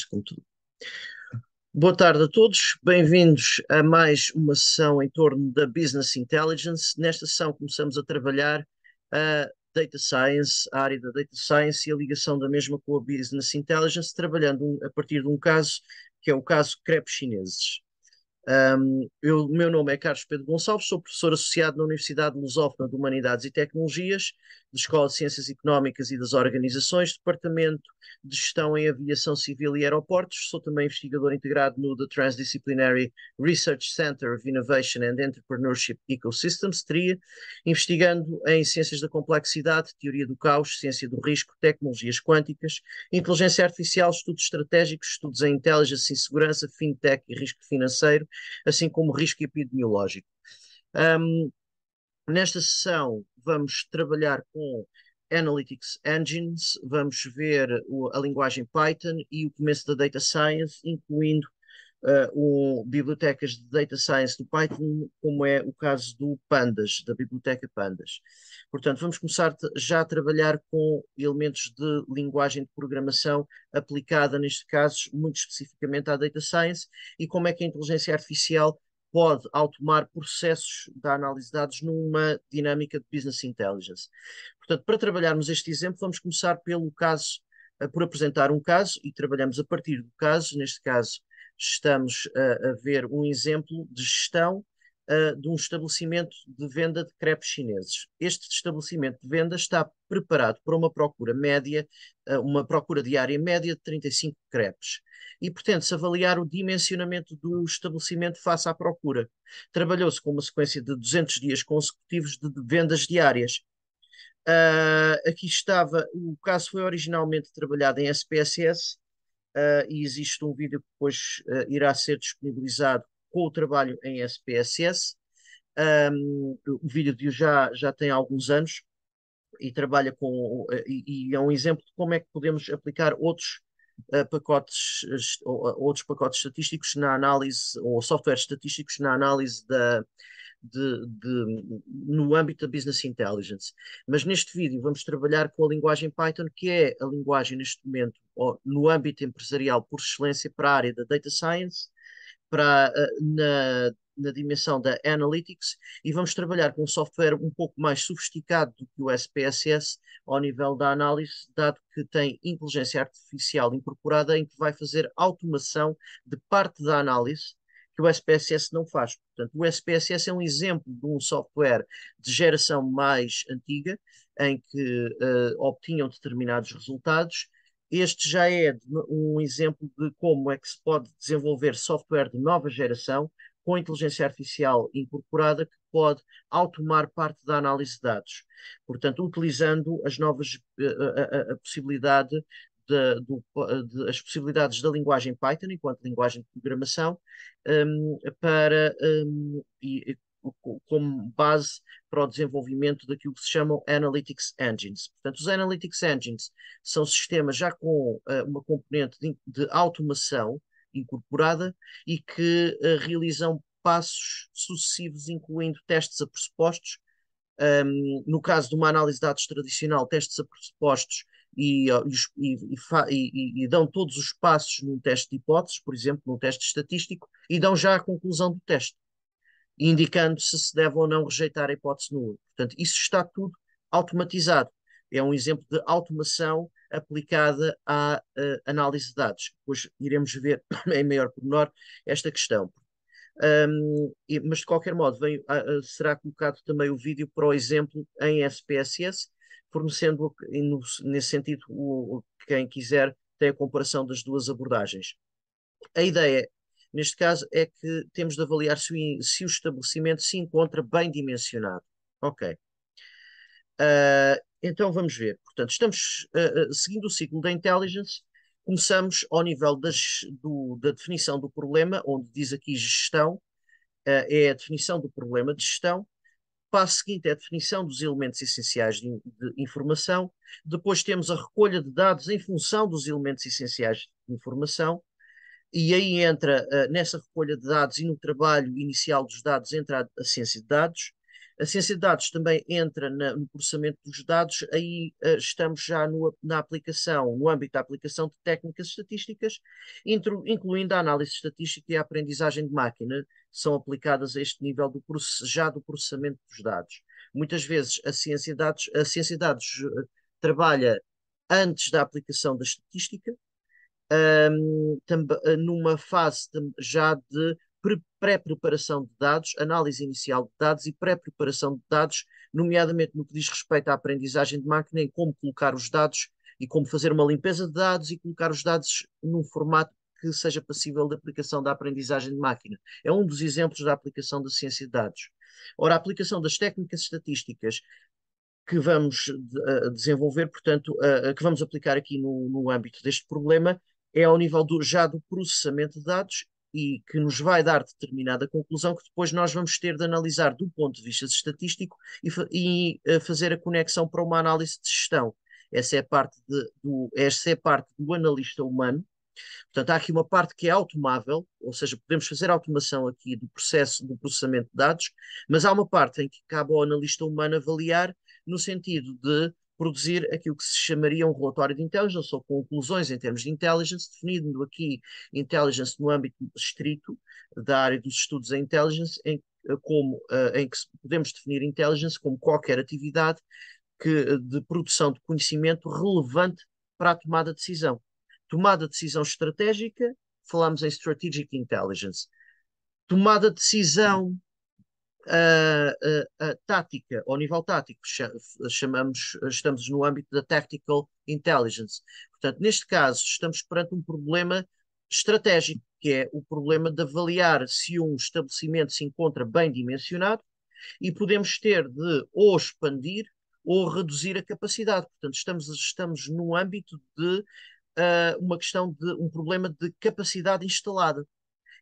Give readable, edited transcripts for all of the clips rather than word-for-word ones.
como tudo. Boa tarde a todos, bem-vindos a mais uma sessão em torno da Business Intelligence. Nesta sessão começamos a trabalhar a Data Science, a área da Data Science e a ligação da mesma com a Business Intelligence, trabalhando a partir de um caso que é o caso crepes chineses. O meu nome é Carlos Pedro Gonçalves, sou professor associado na Universidade Lusófona de Humanidades e Tecnologias, da Escola de Ciências Económicas e das Organizações, Departamento de Gestão em Aviação Civil e Aeroportos. Sou também investigador integrado no The Transdisciplinary Research Center of Innovation and Entrepreneurship Ecosystems, TRIA, investigando em ciências da complexidade, teoria do caos, ciência do risco, tecnologias quânticas, inteligência artificial, estudos estratégicos, estudos em intelligence e segurança, fintech e risco financeiro, assim como risco epidemiológico. Um, Nesta sessão vamos trabalhar com Analytics Engines, vamos ver a linguagem Python e o começo da Data Science, incluindo bibliotecas de Data Science do Python, como é o caso do Pandas, da biblioteca Pandas. Portanto, vamos começar já a trabalhar com elementos de linguagem de programação aplicada, neste caso, muito especificamente à Data Science, e como é que a inteligência artificial pode automar processos da análise de dados numa dinâmica de business intelligence. Portanto, para trabalharmos este exemplo, vamos começar pelo caso, por apresentar um caso e trabalhamos a partir do caso. Neste caso, estamos a ver um exemplo de gestão de um estabelecimento de venda de crepes chineses. Este estabelecimento de venda está preparado para uma procura média, uma procura diária média de 35 crepes. E pretende-se avaliar o dimensionamento do estabelecimento face à procura. Trabalhou-se com uma sequência de 200 dias consecutivos de vendas diárias. Aqui estava, o caso foi originalmente trabalhado em SPSS, e existe um vídeo que depois irá ser disponibilizado com o trabalho em SPSS. O vídeo já tem alguns anos e trabalha e é um exemplo de como é que podemos aplicar outros pacotes estatísticos na análise, ou softwares estatísticos na análise no âmbito da Business Intelligence. Mas neste vídeo vamos trabalhar com a linguagem Python, que é a linguagem neste momento, no âmbito empresarial por excelência para a área da Data Science, na dimensão da Analytics, e vamos trabalhar com um software um pouco mais sofisticado do que o SPSS ao nível da análise, dado que tem inteligência artificial incorporada em que vai fazer automação de parte da análise que o SPSS não faz. Portanto, o SPSS é um exemplo de um software de geração mais antiga, em que obtinham determinados resultados. Este já é um exemplo de como é que se pode desenvolver software de nova geração com inteligência artificial incorporada que pode automar parte da análise de dados. Portanto, utilizando as novas, a possibilidade as possibilidades da linguagem Python enquanto linguagem de programação, para como base para o desenvolvimento daquilo que se chamam Analytics Engines. Portanto, os Analytics Engines são sistemas já com uma componente de automação incorporada e que realizam passos sucessivos, incluindo testes a pressupostos. No caso de uma análise de dados tradicional, testes a pressupostos e dão todos os passos num teste de hipóteses, por exemplo, num teste estatístico, e dão já a conclusão do teste, indicando se deve ou não rejeitar a hipótese nula. Portanto, isso está tudo automatizado. É um exemplo de automação aplicada à análise de dados. Depois iremos ver em maior pormenor esta questão. Mas de qualquer modo, será colocado também o vídeo para o exemplo em SPSS, fornecendo nesse sentido, quem quiser tem a comparação das duas abordagens. A ideia, neste caso, é que temos de avaliar se o estabelecimento se encontra bem dimensionado. Ok. Então vamos ver. Portanto, estamos seguindo o ciclo da intelligence. Começamos ao nível da definição do problema, onde diz aqui gestão, é a definição do problema de gestão. O passo seguinte é a definição dos elementos essenciais de informação. Depois temos a recolha de dados em função dos elementos essenciais de informação. E aí entra, nessa recolha de dados e no trabalho inicial dos dados, entra a ciência de dados. A ciência de dados também entra no processamento dos dados, aí estamos já na aplicação, no âmbito da aplicação de técnicas estatísticas, incluindo a análise estatística e a aprendizagem de máquina, são aplicadas a este nível já do processamento dos dados. Muitas vezes a ciência de dados trabalha antes da aplicação da estatística, numa fase já de pré-preparação de dados, análise inicial de dados e pré-preparação de dados, nomeadamente no que diz respeito à aprendizagem de máquina, em como colocar os dados e como fazer uma limpeza de dados e colocar os dados num formato que seja passível de aplicação da aprendizagem de máquina. É um dos exemplos da aplicação da ciência de dados. Ora, a aplicação das técnicas estatísticas que vamos desenvolver, portanto, que vamos aplicar aqui no âmbito deste problema, é ao nível já do processamento de dados e que nos vai dar determinada conclusão que depois nós vamos ter de analisar do ponto de vista estatístico e fazer a conexão para uma análise de gestão. Essa é a parte do analista humano. Portanto, há aqui uma parte que é automável, ou seja, podemos fazer automação aqui do processo do processamento de dados, mas há uma parte em que cabe ao analista humano avaliar no sentido de produzir aquilo que se chamaria um relatório de intelligence ou conclusões em termos de intelligence, definindo aqui intelligence no âmbito estrito da área dos estudos em intelligence, em que podemos definir intelligence como qualquer atividade de produção de conhecimento relevante para a tomada de decisão. Tomada de decisão estratégica, falamos em Strategic Intelligence. Tomada de decisão tática, ao nível tático, estamos no âmbito da Tactical Intelligence. Portanto, neste caso, estamos perante um problema estratégico, que é o problema de avaliar se um estabelecimento se encontra bem dimensionado e podemos ter de ou expandir ou reduzir a capacidade. Portanto, estamos no âmbito de uma questão de um problema de capacidade instalada.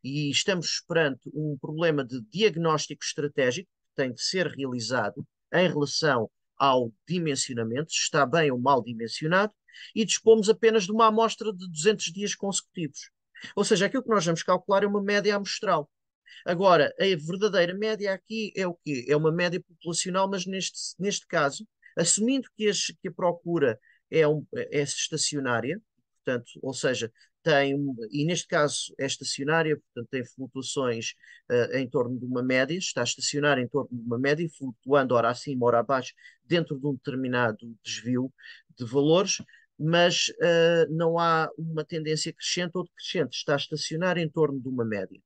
E estamos perante um problema de diagnóstico estratégico que tem de ser realizado em relação ao dimensionamento, se está bem ou mal dimensionado, e dispomos apenas de uma amostra de 200 dias consecutivos. Ou seja, aquilo que nós vamos calcular é uma média amostral. Agora, a verdadeira média aqui é o quê? É uma média populacional, mas neste caso, assumindo que a procura é estacionária, portanto, ou seja, e neste caso é estacionária, portanto tem flutuações em torno de uma média, está estacionária em torno de uma média, flutuando ora acima, ora abaixo, dentro de um determinado desvio de valores, mas não há uma tendência crescente ou decrescente, está estacionária em torno de uma média.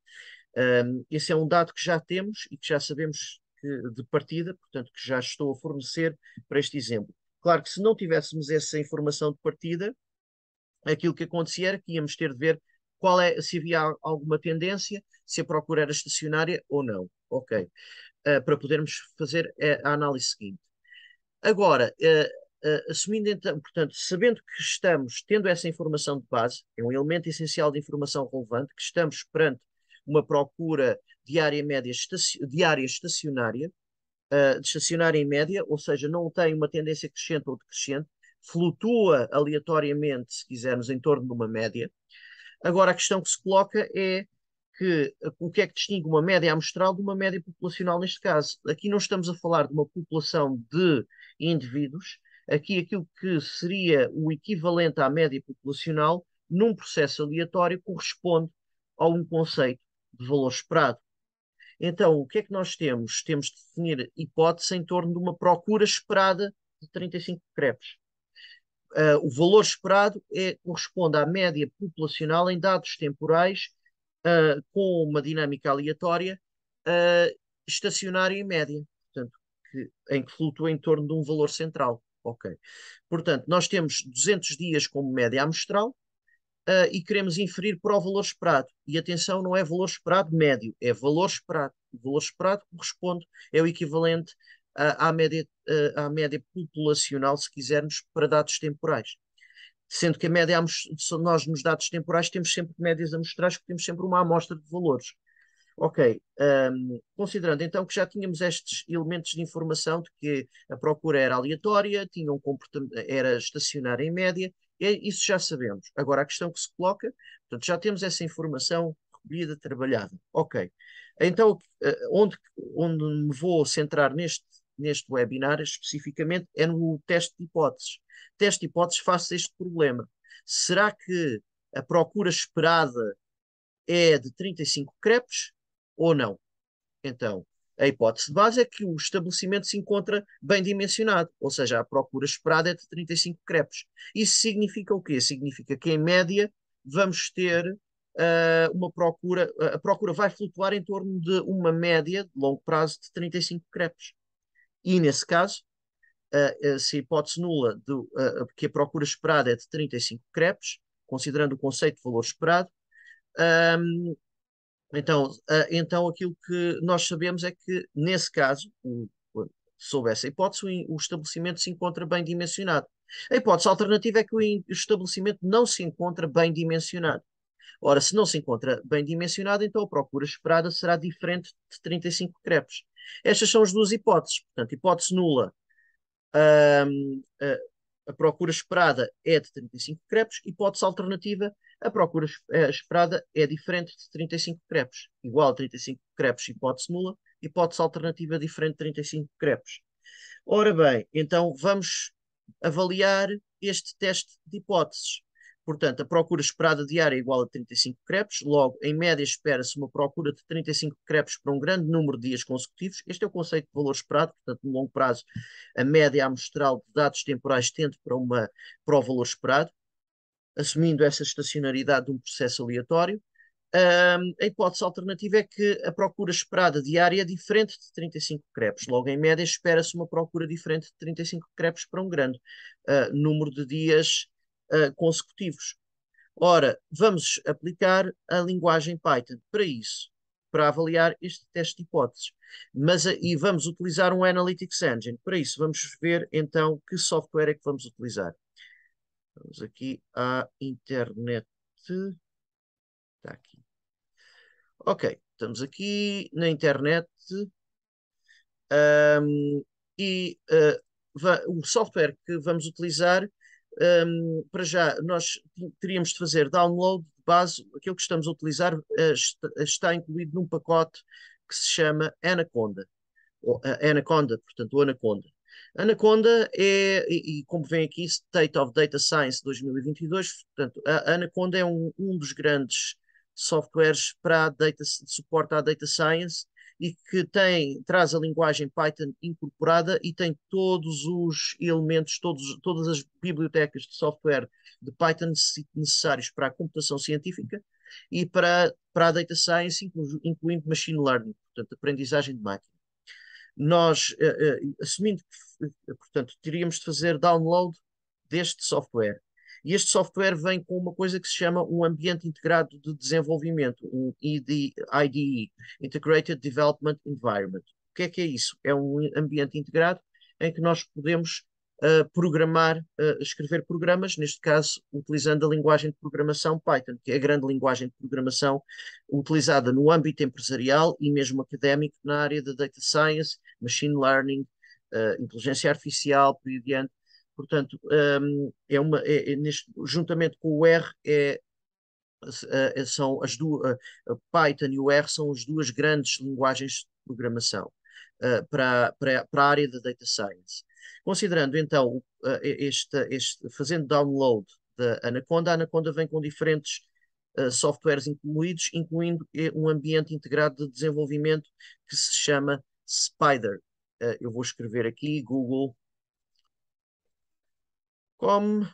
Esse é um dado que já temos e que já sabemos de partida, portanto, que já estou a fornecer para este exemplo. Claro que se não tivéssemos essa informação de partida, aquilo que acontecia era que íamos ter de ver se havia alguma tendência, se a procura era estacionária ou não. Ok. Para podermos fazer a análise seguinte. Agora, assumindo então, portanto, sabendo que estamos tendo essa informação de base, é um elemento essencial de informação relevante, que estamos perante uma procura diária média diária estacionária, de estacionária em média, ou seja, não tem uma tendência crescente ou decrescente, flutua aleatoriamente, se quisermos, em torno de uma média. Agora, a questão que se coloca é o que é que distingue uma média amostral de uma média populacional neste caso? Aqui não estamos a falar de uma população de indivíduos, aqui aquilo que seria o equivalente à média populacional num processo aleatório corresponde a um conceito de valor esperado. Então, o que é que nós temos? Temos de definir hipótese em torno de uma procura esperada de 35 crepes. O valor esperado corresponde à média populacional em dados temporais com uma dinâmica aleatória estacionária em média, portanto, em que flutua em torno de um valor central. Ok. Portanto, nós temos 200 dias como média amostral e queremos inferir para o valor esperado. E atenção, não é valor esperado médio, é valor esperado. O valor esperado corresponde, é o equivalente à média populacional, se quisermos, para dados temporais. Sendo que a média, nós nos dados temporais temos sempre médias amostrais, porque temos sempre uma amostra de valores. Ok, considerando então que já tínhamos estes elementos de informação de que a procura era aleatória, tinha um comportamento, era estacionária em média, isso já sabemos. Agora a questão que se coloca, portanto, já temos essa informação recolhida, trabalhada. Ok. Então, onde me vou centrar neste webinar especificamente é no teste de hipóteses. Teste de hipóteses face a este problema. Será que a procura esperada é de 35 crepes ou não? Então, a hipótese de base é que o estabelecimento se encontra bem dimensionado, ou seja, a procura esperada é de 35 crepes. Isso significa o quê? Significa que, em média, vamos ter uma procura, a procura vai flutuar em torno de uma média de longo prazo de 35 crepes. E, nesse caso, se a hipótese nula que a procura esperada é de 35 crepes, considerando o conceito de valor esperado, então, aquilo que nós sabemos é que, nesse caso, sob essa hipótese, o estabelecimento se encontra bem dimensionado. A hipótese alternativa é que o estabelecimento não se encontra bem dimensionado. Ora, se não se encontra bem dimensionado, então a procura esperada será diferente de 35 crepes. Estas são as duas hipóteses. Portanto, hipótese nula, ahm, a procura esperada é de 35 crepes, hipótese alternativa, a procura esperada é diferente de 35 crepes, igual a 35 crepes, hipótese nula, hipótese alternativa diferente de 35 crepes. Ora bem, então vamos avaliar este teste de hipóteses. Portanto, a procura esperada diária é igual a 35 crepes, logo, em média, espera-se uma procura de 35 crepes para um grande número de dias consecutivos. Este é o conceito de valor esperado, portanto, no longo prazo, a média amostral de dados temporais tende para o valor esperado, assumindo essa estacionariedade de um processo aleatório. A hipótese alternativa é que a procura esperada diária é diferente de 35 crepes. Logo, em média, espera-se uma procura diferente de 35 crepes para um grande número de dias consecutivos. Ora, vamos aplicar a linguagem Python para isso, para avaliar este teste de hipóteses. E vamos utilizar um Analytics Engine. Para isso, vamos ver então que software é que vamos utilizar. Vamos aqui à internet. Está aqui. Ok, estamos aqui na internet. O software que vamos utilizar, para já, nós teríamos de fazer download de base. Aquilo que estamos a utilizar está incluído num pacote que se chama Anaconda. Anaconda, portanto, o Anaconda. Anaconda e como vem aqui, State of Data Science 2022, portanto, a Anaconda é um dos grandes softwares para suporte à Data Science e que traz a linguagem Python incorporada e tem todos os elementos, todas as bibliotecas de software de Python necessários para a computação científica e para a Data Science, incluindo Machine Learning, portanto, aprendizagem de máquina. Nós, assumindo que, portanto, teríamos de fazer download deste software. E este software vem com uma coisa que se chama um ambiente integrado de desenvolvimento, um IDE, Integrated Development Environment. O que é isso? É um ambiente integrado em que nós podemos programar, escrever programas, neste caso utilizando a linguagem de programação Python, que é a grande linguagem de programação utilizada no âmbito empresarial e mesmo académico na área da data science, machine learning, inteligência artificial, por aí adiante. Portanto, juntamente com o R, são as duas, a Python e o R são as duas grandes linguagens de programação para a área da data science. Considerando então fazendo download da Anaconda, a Anaconda vem com diferentes softwares incluídos, incluindo um ambiente integrado de desenvolvimento que se chama Spider. Eu vou escrever aqui Google com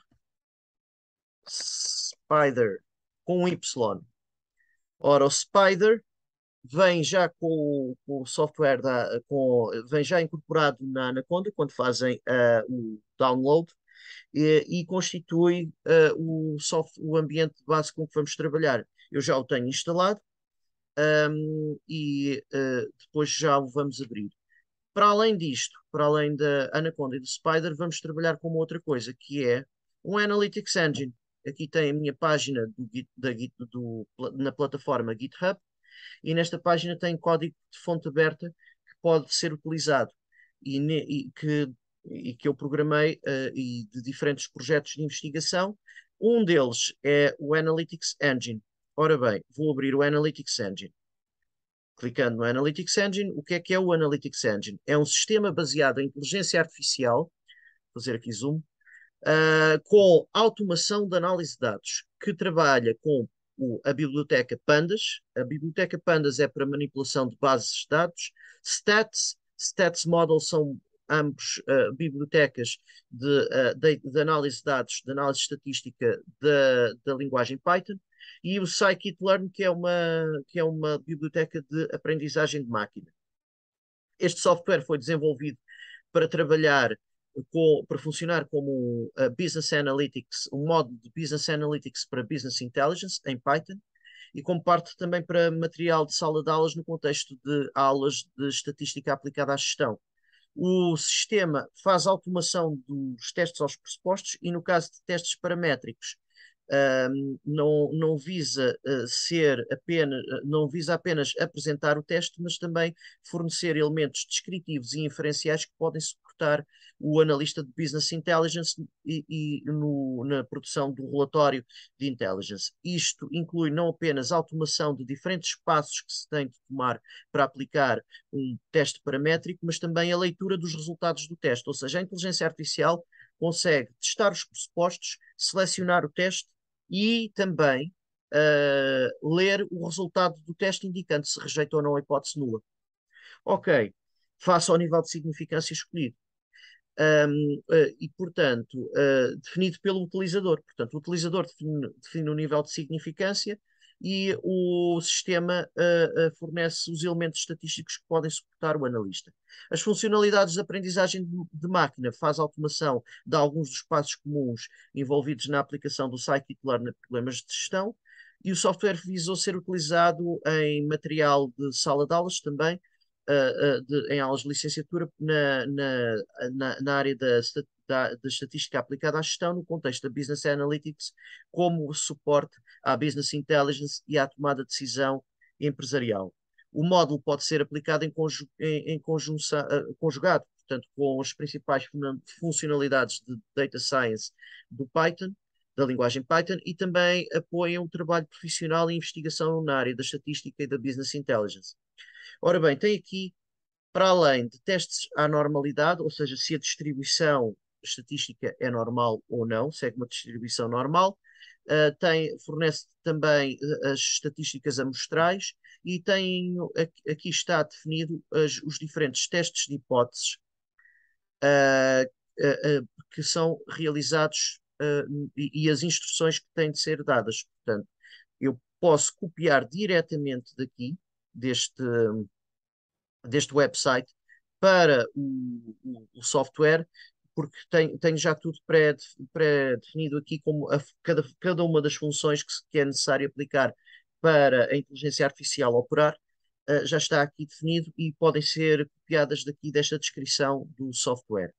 Spider com um Y. Ora, o Spider vem já com o software vem já incorporado na Anaconda quando fazem o download e constitui o ambiente de base com que vamos trabalhar. Eu já o tenho instalado, e depois já o vamos abrir. Para além disto, para além da Anaconda e do Spider, vamos trabalhar com uma outra coisa, que é um Analytics Engine. Aqui tem a minha página na plataforma GitHub, e nesta página tem código de fonte aberta que pode ser utilizado e que eu programei e de diferentes projetos de investigação. Um deles é o Analytics Engine. Ora bem, vou abrir o Analytics Engine. Clicando no Analytics Engine, o que é o Analytics Engine? É um sistema baseado em inteligência artificial, vou fazer aqui zoom, com automação de análise de dados, que trabalha com a biblioteca Pandas. A biblioteca Pandas é para manipulação de bases de dados. Stats Model são ambos bibliotecas de análise de dados, de análise estatística da linguagem Python. E o Scikit-learn, que é uma biblioteca de aprendizagem de máquina. Este software foi desenvolvido para trabalhar para funcionar como Business Analytics, um módulo de Business Analytics para Business Intelligence em Python e como parte também para material de sala de aulas no contexto de aulas de estatística aplicada à gestão. O sistema faz automação dos testes aos pressupostos e, no caso de testes paramétricos, não visa ser apenas, não visa apenas apresentar o teste, mas também fornecer elementos descritivos e inferenciais que podem suportar o analista de Business Intelligence na produção do relatório de Intelligence. Isto inclui não apenas a automação de diferentes passos que se tem de tomar para aplicar um teste paramétrico, mas também a leitura dos resultados do teste, ou seja, a inteligência artificial consegue testar os pressupostos, selecionar o teste e também ler o resultado do teste indicando se rejeita ou não a hipótese nula. Ok, face ao nível de significância escolhido. Portanto, definido pelo utilizador. Portanto, o utilizador define o nível de significância e o sistema fornece os elementos estatísticos que podem suportar o analista. As funcionalidades de aprendizagem de máquina faz automação de alguns dos passos comuns envolvidos na aplicação do Scikit-learn a problemas de gestão, e o software visou ser utilizado em material de sala de aulas também, em aulas de licenciatura na área da estatística aplicada à gestão, no contexto da Business Analytics, como suporte à Business Intelligence e à tomada de decisão empresarial. O módulo pode ser aplicado em conjunção, conjugado, portanto, com as principais funcionalidades de Data Science do Python, da linguagem Python, e também apoia o trabalho profissional e investigação na área da estatística e da Business Intelligence. Ora bem, tem aqui, para além de testes à normalidade, ou seja, se a distribuição estatística é normal ou não, se é uma distribuição normal, fornece também as estatísticas amostrais e aqui está definido os diferentes testes de hipóteses uh, que são realizados e as instruções que têm de ser dadas. Portanto, eu posso copiar diretamente deste website para o software, porque tenho já tudo pré-definido aqui, como cada uma das funções que é necessário aplicar para a inteligência artificial operar, já está aqui definido e podem ser copiadas daqui desta descrição do software.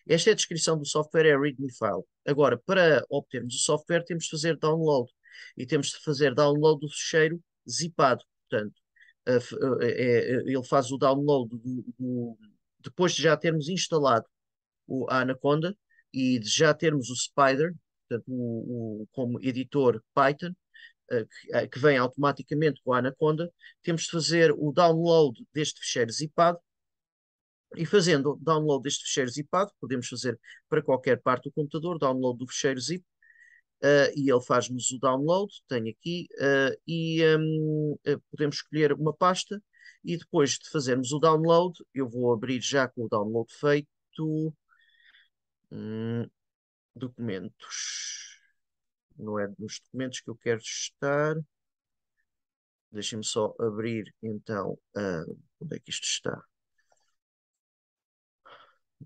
Esta é a descrição do software, é README file. Agora, para obtermos o software, temos de fazer download. E temos de fazer download do ficheiro zipado. Portanto, ele faz o download depois de já termos instalado a Anaconda e de já termos o Spider, portanto, como editor Python, que vem automaticamente com a Anaconda, temos de fazer o download deste ficheiro zipado. E fazendo download deste ficheiro zipado, podemos fazer para qualquer parte do computador, download do ficheiro zip, e ele faz-nos o download, tenho aqui, podemos escolher uma pasta, e depois de fazermos o download, eu vou abrir já com o download feito, documentos, não é nos documentos que eu quero estar, deixem-me só abrir então, onde é que isto está?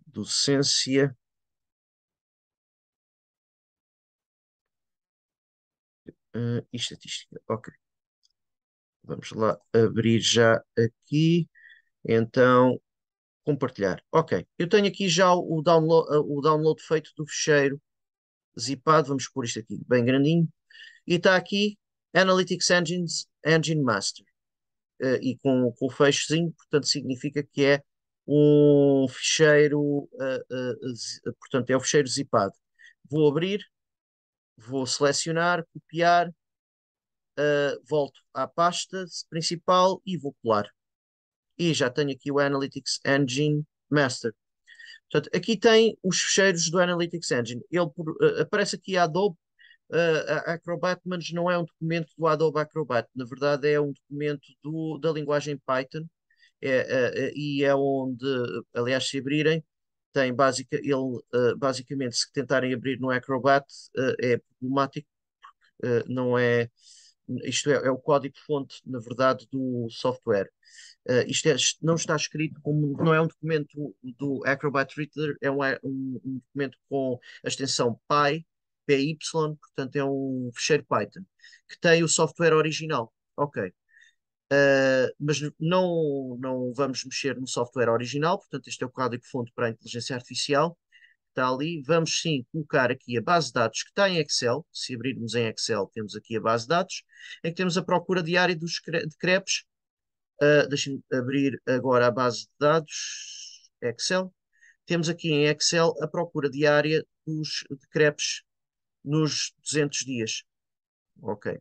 Docência. E estatística. Ok. Vamos lá abrir já aqui. Então, compartilhar. Ok. Eu tenho aqui já o download feito do ficheiro zipado. Vamos pôr isto aqui bem grandinho. E está aqui Analytics Engine Master. E com o fechozinho, portanto, significa que é um ficheiro, portanto, é o ficheiro zipado. Vou abrir, vou selecionar, copiar, volto à pasta principal e vou colar. E já tenho aqui o Analytics Engine Master. Portanto, aqui tem os fecheiros do Analytics Engine. Aparece aqui a Adobe a Acrobat, mas não é um documento do Adobe Acrobat. Na verdade, é um documento da linguagem Python. E é onde, aliás, se abrirem, basicamente, se tentarem abrir no Acrobat, é problemático. Não é, isto é o código-fonte, na verdade, do software. Não está escrito como, não é um documento do Acrobat Reader, é um documento com a extensão PY, portanto é um fecheiro Python, que tem o software original. Ok. Mas não vamos mexer no software original, portanto este é o código-fonte para a inteligência artificial, que está ali. Vamos sim colocar aqui a base de dados que está em Excel. Se abrirmos em Excel, temos aqui a base de dados, em que temos a procura diária de crepes. Deixem-me abrir agora a base de dados Excel. Temos aqui em Excel a procura diária de crepes nos 200 dias. Ok.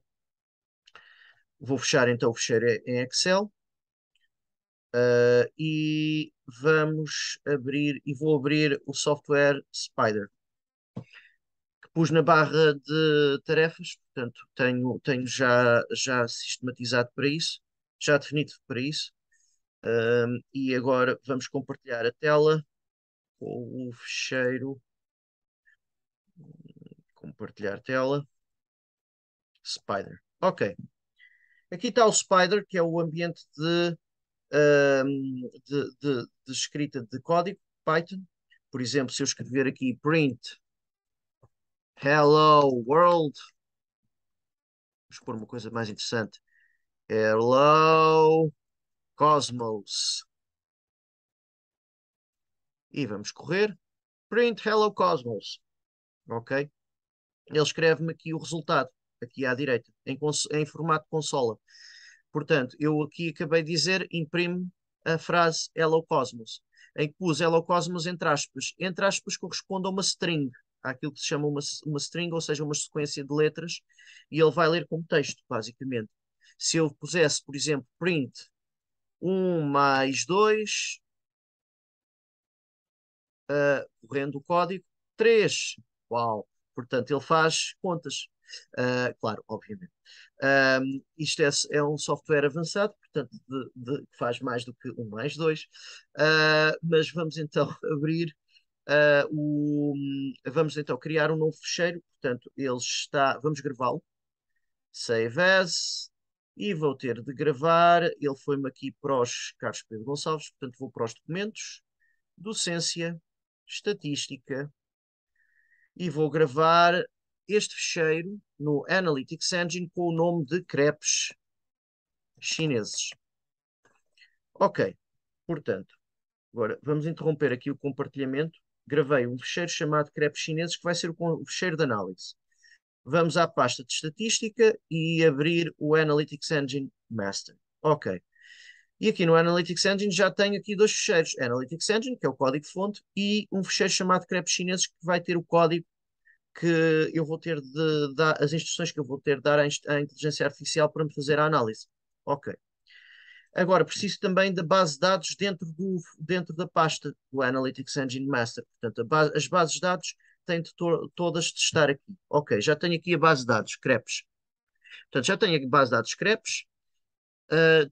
Vou fechar então o fecheiro em Excel. E vamos abrir, e vou abrir o software Spider, que pus na barra de tarefas, portanto tenho já sistematizado para isso, já definido para isso. E agora vamos compartilhar a tela com o fecheiro, compartilhar tela, Spider. Ok, aqui está o Spider, que é o ambiente de escrita de código Python. Por exemplo, se eu escrever aqui print hello world, vamos pôr uma coisa mais interessante. Hello Cosmos. E vamos correr. Print hello Cosmos. Ok? Ele escreve-me aqui o resultado, aqui à direita, em formato consola. Portanto, eu aqui acabei de dizer, imprime a frase Hello Cosmos, em que pus Hello Cosmos entre aspas. Entre aspas corresponde a uma string, àquilo que se chama uma string, ou seja, uma sequência de letras, e ele vai ler como texto, basicamente. Se eu pusesse, por exemplo, print 1 mais 2, correndo o código, 3. Uau! Portanto, ele faz contas. Claro, obviamente. Isto é um software avançado, portanto, que faz mais do que 1 mais 2. Mas vamos então abrir vamos então criar um novo fecheiro. Portanto, vamos gravá-lo. Save as. E vou ter de gravar. Ele foi-me aqui para os Carlos Pedro Gonçalves, portanto, vou para os documentos, docência, estatística, e vou gravar este fecheiro no Analytics Engine com o nome de crepes chineses. Ok, portanto, agora vamos interromper aqui o compartilhamento. Gravei um fecheiro chamado crepes chineses que vai ser o fecheiro de análise. Vamos à pasta de estatística e abrir o Analytics Engine Master. Ok. E aqui no Analytics Engine já tenho aqui dois fecheiros. Analytics Engine, que é o código-fonte, e um fecheiro chamado crepes chineses que vai ter o código que eu vou ter de dar, as instruções que eu vou ter de dar à inteligência artificial para me fazer a análise. Ok. Agora, preciso também da base de dados dentro da pasta do Analytics Engine Master. Portanto, as bases de dados têm todas de estar aqui. Ok, já tenho aqui a base de dados, crepes. Portanto, já tenho a base de dados crepes,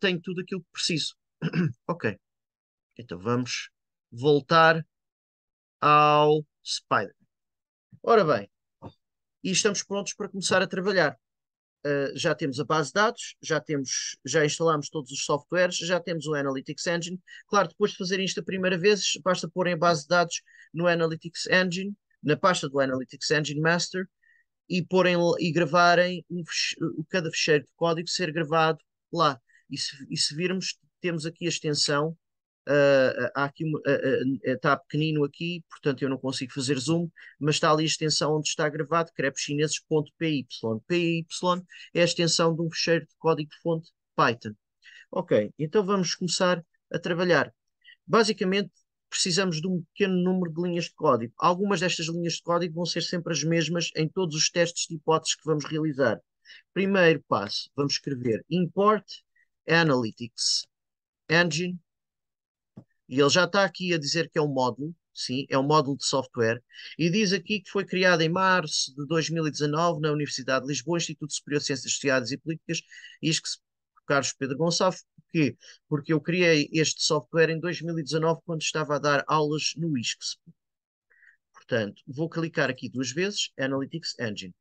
tenho tudo aquilo que preciso. Ok, então vamos voltar ao Spider. Ora bem, e estamos prontos para começar a trabalhar. Já temos a base de dados, já instalamos todos os softwares, já temos o Analytics Engine. Claro, depois de fazer isto a primeira vez, basta porem a base de dados no Analytics Engine, na pasta do Analytics Engine Master, e gravarem cada fecheiro de código ser gravado lá. E se virmos, temos aqui a extensão. Há aqui está pequenino aqui, portanto eu não consigo fazer zoom, mas está ali a extensão onde está gravado, crepeschineses.py. PY é a extensão de um fecheiro de código-fonte Python. Ok, então vamos começar a trabalhar. Basicamente, precisamos de um pequeno número de linhas de código. Algumas destas linhas de código vão ser sempre as mesmas em todos os testes de hipóteses que vamos realizar. Primeiro passo, vamos escrever import analytics engine, e ele já está aqui a dizer que é um módulo, sim, é um módulo de software, e diz aqui que foi criado em março de 2019 na Universidade de Lisboa, Instituto Superior de Ciências Sociais e Políticas, e isto que se Carlos Pedro Gonçalves, porquê? Porque eu criei este software em 2019 quando estava a dar aulas no ISCS. Portanto, vou clicar aqui duas vezes, Analytics Engine.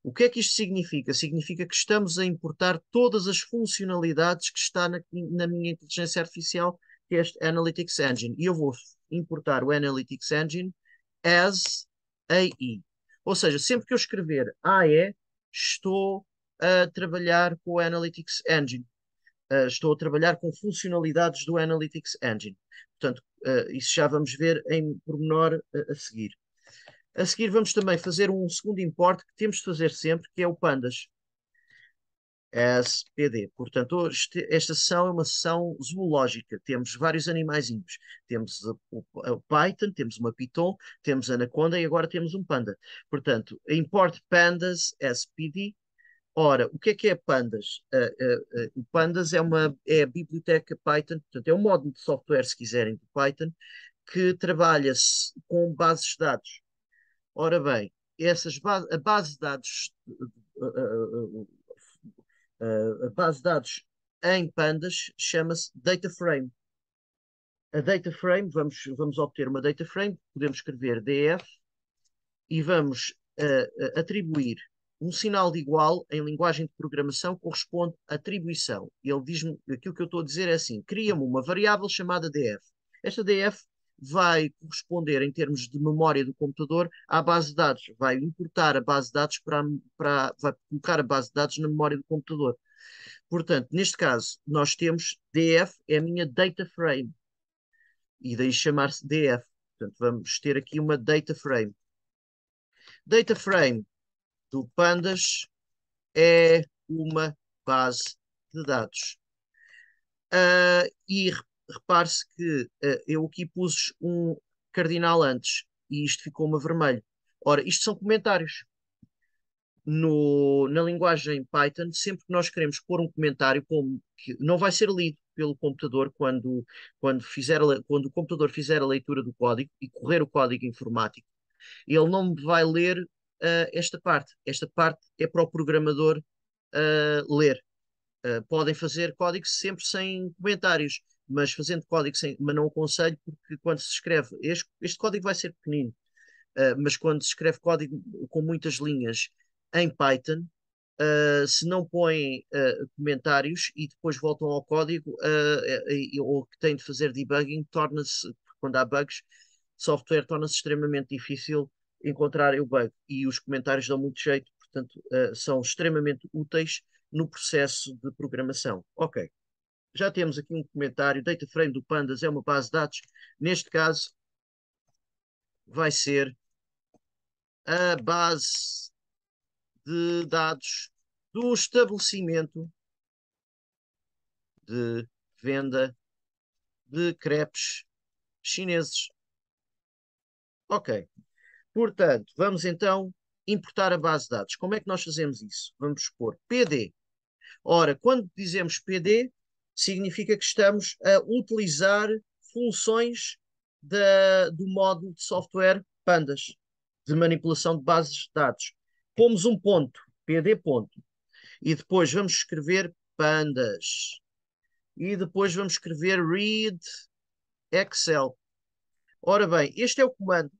O que é que isto significa? Significa que estamos a importar todas as funcionalidades que está na minha inteligência artificial, que é este Analytics Engine. E eu vou importar o Analytics Engine as AI. Ou seja, sempre que eu escrever AE, estou a trabalhar com o Analytics Engine. Estou a trabalhar com funcionalidades do Analytics Engine. Portanto, isso já vamos ver em pormenor a seguir. A seguir vamos também fazer um segundo import que temos de fazer sempre, que é o pandas, SPD. Portanto, esta sessão é uma sessão zoológica. Temos vários animaizinhos. Temos o Python, temos uma Python, temos a Anaconda e agora temos um panda. Portanto, import pandas SPD. Ora, o que é pandas? O pandas é a biblioteca Python, portanto, é um módulo de software, se quiserem, do Python, que trabalha com bases de dados. Ora bem, a base de dados, a base de dados em pandas chama-se data frame. A data frame, vamos obter uma data frame, podemos escrever df e vamos atribuir um sinal de igual em linguagem de programação corresponde à atribuição. Ele diz-me, aquilo que eu estou a dizer é assim, cria-me uma variável chamada df. Esta df vai corresponder em termos de memória do computador à base de dados, vai importar a base de dados vai colocar a base de dados na memória do computador. Portanto, neste caso, nós temos df, é a minha data frame, e daí chamar-se df. Portanto, vamos ter aqui uma data frame. Data frame do Pandas é uma base de dados. E repare-se que eu aqui pus um cardinal antes e isto ficou-me vermelho. Ora, isto são comentários. Na linguagem Python, sempre que nós queremos pôr um comentário, como que não vai ser lido pelo computador quando o computador fizer a leitura do código e correr o código informático, ele não me vai ler esta parte. Esta parte é para o programador ler. Podem fazer código sempre sem comentários, mas fazendo código sem, mas não aconselho porque quando se escreve, este código vai ser pequenino, mas quando se escreve código com muitas linhas em Python, se não põem comentários e depois voltam ao código, ou que têm de fazer debugging, torna-se, quando há bugs, software torna-se extremamente difícil encontrar o bug. E os comentários dão muito jeito, portanto, são extremamente úteis no processo de programação. Ok, já temos aqui um comentário. Data frame do Pandas é uma base de dados. Neste caso, vai ser a base de dados do estabelecimento de venda de crepes chineses. Ok. Portanto, vamos então importar a base de dados. Como é que nós fazemos isso? Vamos pôr PD. Ora, quando dizemos PD, significa que estamos a utilizar funções do módulo de software Pandas, de manipulação de bases de dados. Pomos um ponto, PD ponto, e depois vamos escrever Pandas. E depois vamos escrever read Excel. Ora bem, este é o comando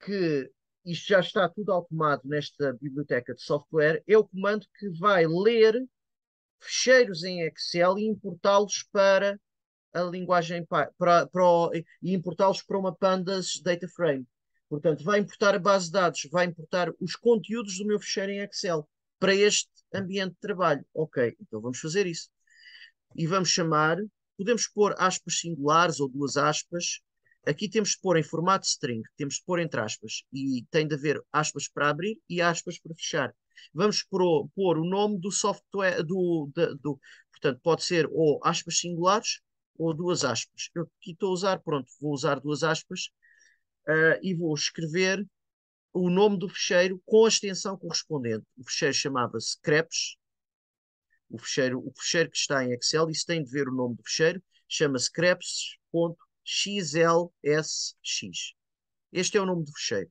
que isto já está tudo automado nesta biblioteca de software. É o comando que vai ler ficheiros em Excel e importá-los para a linguagem e importá-los para uma Pandas Data Frame. Portanto, vai importar a base de dados, vai importar os conteúdos do meu ficheiro em Excel para este ambiente de trabalho. Ok, então vamos fazer isso. E vamos chamar, podemos pôr aspas singulares ou duas aspas. Aqui temos de pôr em formato string, temos de pôr entre aspas, e tem de haver aspas para abrir e aspas para fechar. Vamos pôr o nome do software, portanto, pode ser ou aspas singulares ou duas aspas. Eu aqui estou a usar, pronto, vou usar duas aspas, e vou escrever o nome do fecheiro com a extensão correspondente. O fecheiro chamava-se CREPS, o fecheiro que está em Excel, isso tem de ver o nome do fecheiro, chama-se creps.xlsx. Este é o nome do fecheiro.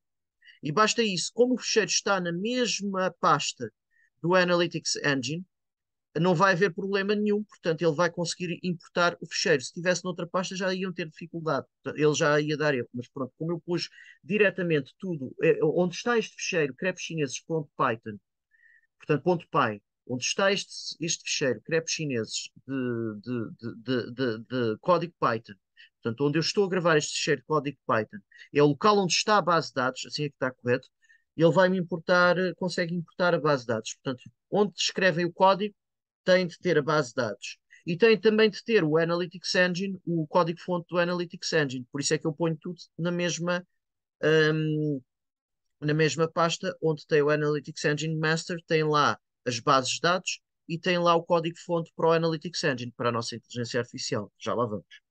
E basta isso. Como o fecheiro está na mesma pasta do Analytics Engine, não vai haver problema nenhum, portanto, ele vai conseguir importar o fecheiro. Se estivesse noutra pasta, já iam ter dificuldade, ele já ia dar erro. Mas pronto, como eu pus diretamente tudo, onde está este fecheiro, crepeschineses.python, portanto, ponto .py, onde está este fecheiro, crepes chineses de código Python, portanto, onde eu estou a gravar este fecheiro de código Python, é o local onde está a base de dados, assim é que está correto, ele vai me importar, consegue importar a base de dados. Portanto, onde escrevem o código, tem de ter a base de dados. E tem também de ter o Analytics Engine, o código-fonte do Analytics Engine. Por isso é que eu ponho tudo hum, na mesma pasta onde tem o Analytics Engine Master, tem lá as bases de dados e tem lá o código-fonte para o Analytics Engine, para a nossa inteligência artificial. Já lá vamos.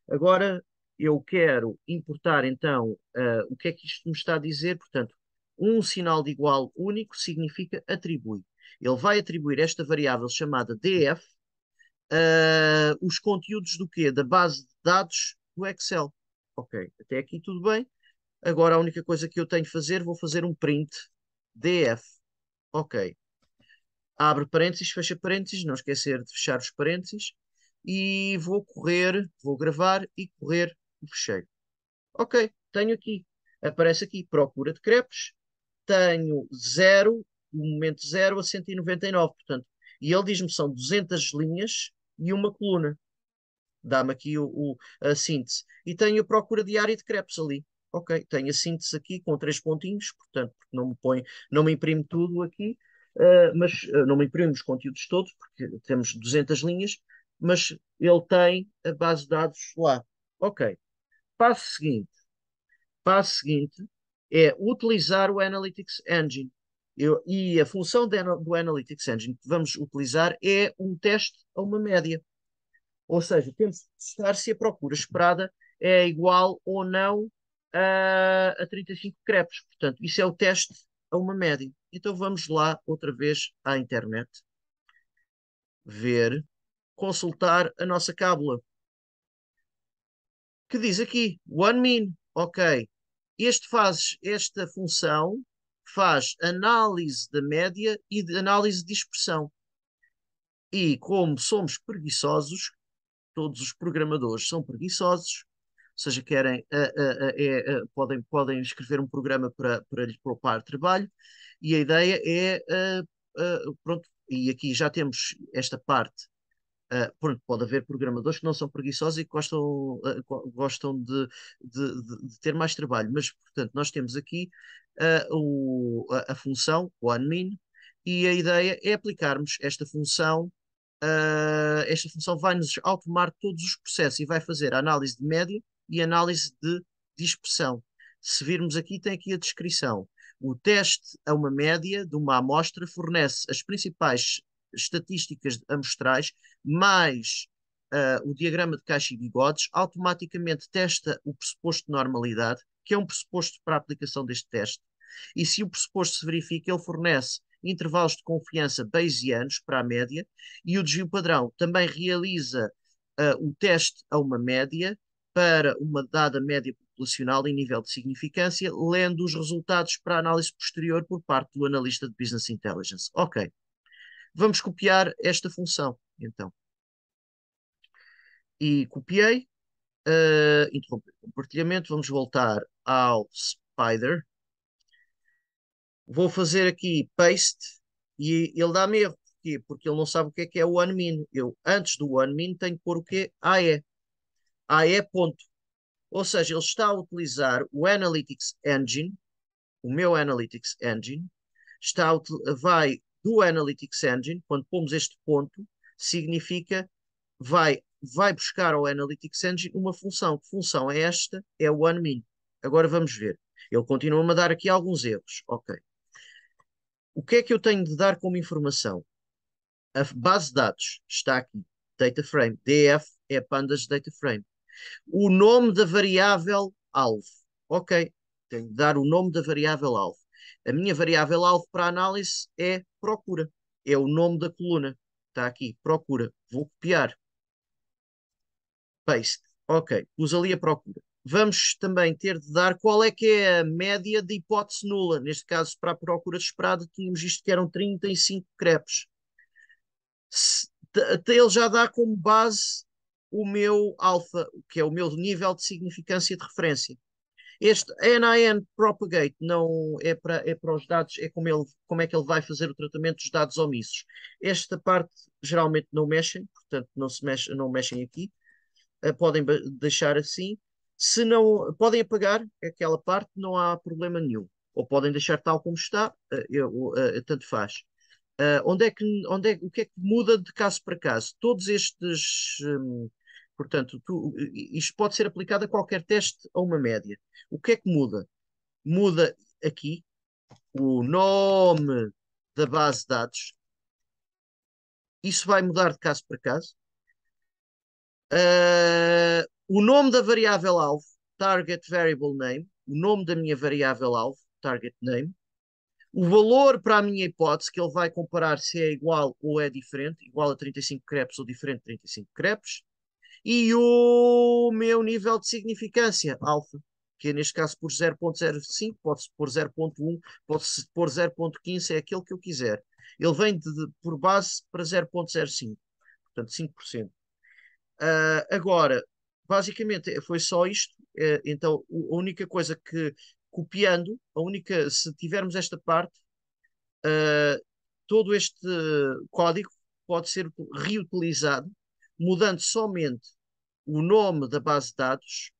Agora eu quero importar então o que é que isto me está a dizer. Portanto, um sinal de igual único significa atribui. Ele vai atribuir esta variável chamada df os conteúdos do quê? Da base de dados do Excel. Ok, até aqui tudo bem. Agora a única coisa que eu tenho de fazer, vou fazer um print df. Ok. Abre parênteses, fecha parênteses, não esquecer de fechar os parênteses. E vou correr, vou gravar e correr o fecheiro. Ok, tenho aqui. Aparece aqui procura de crepes. Tenho 0, do momento 0 a 199, portanto. E ele diz-me são 200 linhas e uma coluna. Dá-me aqui a síntese. E tenho a procura diária de crepes ali. Ok, tenho a síntese aqui com 3 pontinhos, portanto, porque não me põe, não me imprime tudo aqui, mas não me imprime os conteúdos todos, porque temos 200 linhas, mas ele tem a base de dados lá. Ok, passo seguinte. Passo seguinte é utilizar o Analytics Engine. E a função do Analytics Engine que vamos utilizar é um teste a uma média. Ou seja, temos de testar se a procura esperada é igual ou não a 35 crepes. Portanto, isso é o teste a uma média. Então vamos lá outra vez à internet, ver, consultar a nossa cábula, que diz aqui, one min, ok. Esta função faz análise da média e de análise de dispersão. E como somos preguiçosos, todos os programadores são preguiçosos, ou seja, querem, podem escrever um programa para lhes poupar trabalho, e a ideia é, pronto, e aqui já temos esta parte. Pronto, pode haver programadores que não são preguiçosos e que gostam de ter mais trabalho, mas, portanto, nós temos aqui a função, o unmin, e a ideia é aplicarmos esta função vai-nos automar todos os processos e vai fazer a análise de média e análise de dispersão. Se virmos aqui, tem aqui a descrição. O teste a uma média de uma amostra fornece as principais estatísticas amostrais, mais o diagrama de caixa e bigodes, automaticamente testa o pressuposto de normalidade, que é um pressuposto para a aplicação deste teste, e se o pressuposto se verifica, ele fornece intervalos de confiança bayesianos para a média, e o desvio padrão também realiza o teste a uma média para uma dada média populacional em nível de significância, lendo os resultados para a análise posterior por parte do analista de Business Intelligence. Ok, vamos copiar esta função, então. E copiei, interromper o compartilhamento, vamos voltar ao Spider. Vou fazer aqui paste e ele dá-me erro. Porquê? Porque ele não sabe o que é o unmin. Eu, antes do unmin, tenho que pôr o quê? AE. AE ponto. Ou seja, ele está a utilizar o Analytics Engine, o meu Analytics Engine, vai do Analytics Engine, quando pomos este ponto, significa vai buscar ao Analytics Engine uma função. Que função é esta? É o unmin. Agora vamos ver. Ele continua-me a dar aqui alguns erros. Ok. O que é que eu tenho de dar como informação? A base de dados está aqui, data frame. DF é pandas data frame. O nome da variável alvo. Ok, tenho de dar o nome da variável alvo. A minha variável-alvo para análise é procura. É o nome da coluna. Está aqui, procura. Vou copiar. Paste. Ok, pus ali a procura. Vamos também ter de dar qual é que é a média de hipótese nula. Neste caso, para a procura esperada, tínhamos isto que eram 35 crepes. Ele já dá como base o meu alfa, que é o meu nível de significância de referência. Este NIN propagate não é para os dados, é como é que ele vai fazer o tratamento dos dados omissos. Esta parte geralmente não mexem, portanto não mexem aqui. Podem deixar assim. Se não, podem apagar aquela parte, não há problema nenhum. Ou podem deixar tal como está, tanto faz. O que é que muda de caso para caso? Todos estes, portanto, isto pode ser aplicado a qualquer teste a uma média. O que é que muda? Muda aqui o nome da base de dados. Isso vai mudar de caso para caso. O nome da variável-alvo, target variable name, o nome da minha variável-alvo, target name, o valor para a minha hipótese, que ele vai comparar se é igual ou é diferente, igual a 35 crepes ou diferente de 35 crepes, e o meu nível de significância, alfa, que é neste caso por 0.05, pode-se pôr 0.1, pode-se pôr 0.15, é aquele que eu quiser. Ele vem por base para 0.05, portanto 5%. Agora, basicamente foi só isto. Então, a única coisa que, copiando, se tivermos esta parte, uh, todo este código pode ser reutilizado, mudando somente o nome da base de dados,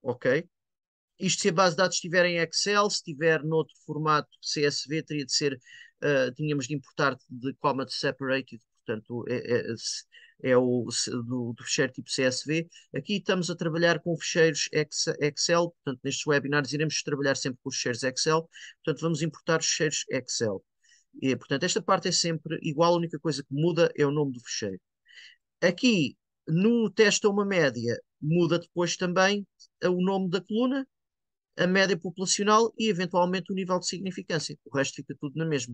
ok? Isto se a base de dados estiver em Excel, se estiver noutro formato CSV, teria de ser, tínhamos de importar de comma separated, portanto, do fecheiro tipo CSV. Aqui estamos a trabalhar com fecheiros Excel, portanto, nestes webinars iremos trabalhar sempre com os fecheiros Excel, portanto, vamos importar os fecheiros Excel. E, portanto, esta parte é sempre igual, a única coisa que muda é o nome do fecheiro. Aqui, no teste a uma média, muda depois também o nome da coluna, a média populacional e, eventualmente, o nível de significância. O resto fica tudo na mesma.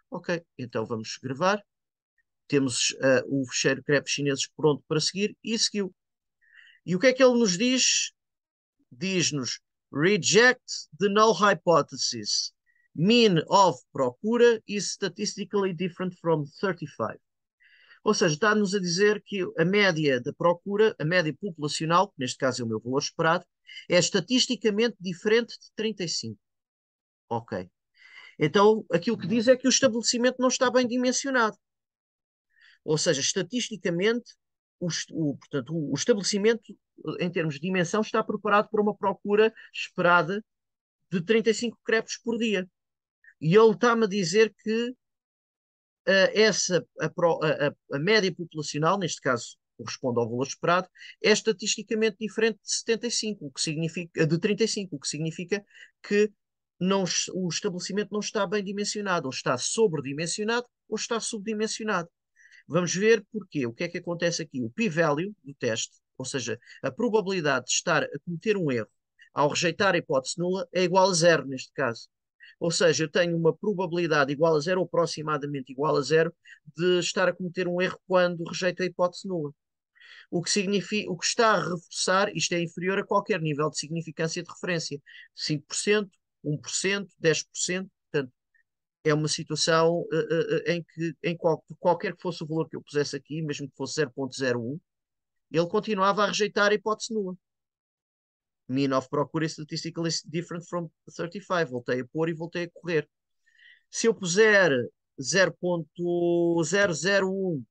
Ok, então vamos gravar. Temos o fecheiro crepes chineses pronto para seguir e seguiu. E o que é que ele nos diz? Diz-nos reject the null hypothesis. Mean of procura is statistically different from 35. Ou seja, está-nos a dizer que a média da procura, a média populacional, que neste caso é o meu valor esperado, é estatisticamente diferente de 35. Ok. Então, aquilo que diz é que o estabelecimento não está bem dimensionado. Ou seja, estatisticamente, portanto, o estabelecimento, em termos de dimensão, está preparado para uma procura esperada de 35 crepes por dia. E ele está-me a dizer que a média populacional, neste caso corresponde ao valor esperado, é estatisticamente diferente de 75, o que significa, de 35, o que significa que o estabelecimento não está bem dimensionado, ou está sobredimensionado, ou está subdimensionado. Vamos ver porquê. O que é que acontece aqui? O p-value do teste, ou seja, a probabilidade de estar a cometer um erro ao rejeitar a hipótese nula é igual a zero neste caso. Ou seja, eu tenho uma probabilidade igual a zero, ou aproximadamente igual a zero, de estar a cometer um erro quando rejeito a hipótese nula. O que significa, o que está a reforçar, isto é inferior a qualquer nível de significância de referência. 5%, 1%, 10%, portanto, é uma situação em que, qualquer que fosse o valor que eu pusesse aqui, mesmo que fosse 0.01, ele continuava a rejeitar a hipótese nula. Mean of procura is statistically different from 35. Voltei a pôr e voltei a correr. Se eu puser 0.001,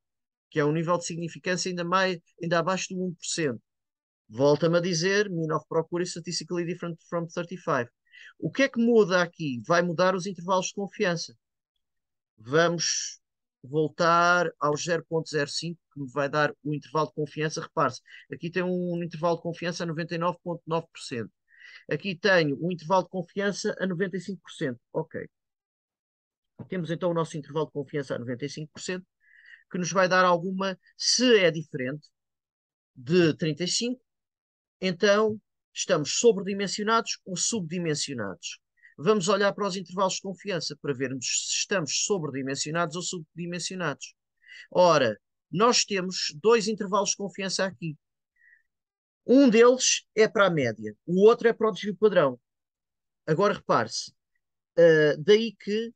que é um nível de significância ainda abaixo do 1%, volta-me a dizer mean of procura is statistically different from 35. O que é que muda aqui? Vai mudar os intervalos de confiança. Vamos voltar aos 0.05, que me vai dar o intervalo de confiança. Repare-se, aqui tem um intervalo de confiança a 99,9%. Aqui tenho um intervalo de confiança a 95%. Ok. Temos então o nosso intervalo de confiança a 95%, que nos vai dar alguma, se é diferente de 35, então estamos sobredimensionados ou subdimensionados. vamos olhar para os intervalos de confiança para vermos se estamos sobredimensionados ou subdimensionados. Ora, nós temos dois intervalos de confiança aqui. Um deles é para a média, o outro é para o desvio padrão. Agora repare-se, daí que